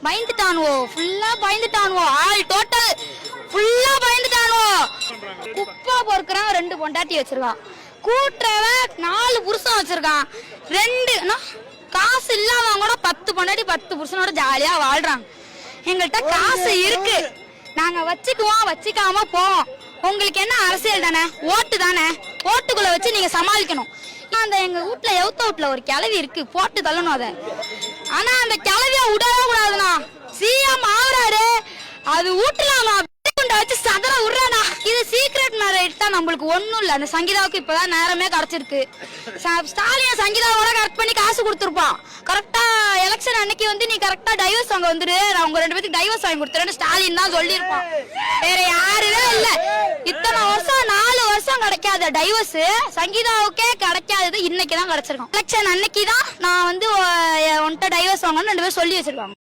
பயந்துட்டானுவோ, ஃபுல்லா பயந்துட்டானுவோ. All total ஃபுல்லா பயந்துட்டானுவோ. குப்பை பொறுக்கிறவன் 2 பொண்டாட்டி வச்சிருக்கான், கூட்டுறவன் 4 புருஷன் வச்சிருக்கான். 2 காசு இல்லாதவங்க கூட 10 பொண்டாட்டி 10 புருஷனோட ஜாலியா வாழ்றாங்க. எங்கள்கிட்ட காசு இருக்கு, நாங்க வச்சுக்குவோம், வச்சுக்காம போவோம். உங்களுக்கு என்ன அரசியல் தானே, ஓட்டு தானே, ஓட்டுக்குள்ள வச்சு நீங்க சமாளிக்கணும். அந்த எங்க வீட்டுல எவுத்த வீட்டுல ஒரு கிளவி இருக்கு, போட்டு தள்ளணும் அதை. ஆனா அந்த கிளவிய விடவே கூடாதுண்ணா. சிஎம் ஆகுறாரு, அது வீட்டுல வச்சு சதற விடுறானா. இது சீக்ரெட் மேரேஜ் தான், நம்மளுக்கு ஒண்ணும் இல்ல. அந்த சங்கீதாவுக்கு இப்பதான் நேரமே கிடைச்சிருக்கு. ஸ்டாலின் சங்கீதாவோட கரெக்ட் பண்ணி காசு கொடுத்துருப்பான். கரெக்டா எலெக்ஷன் அன்னைக்கு வந்து நீ கரெக்டா டைவர்ஸ் வாங்க வந்துரு, நான் உங்க 2 பேருக்கு டைவர்ஸ் வாங்கி கொடுத்துறேன்னு ஸ்டாலின் தான் சொல்லியிருப்பான். வேற யாருமே இல்ல. இத்தனை வருஷம் 4 வருஷம் கிடைக்காத டைவர்ஸ் சங்கீதாவுக்கே கிடைக்காதது இன்னைக்குதான் கிடைச்சிருக்கோம். எலெக்ஷன் அன்னைக்கு தான் நான் வந்து உன்கிட்ட டைவர்ஸ் வாங்கன்னு 2 பேரும் சொல்லி வச்சிருக்காங்க.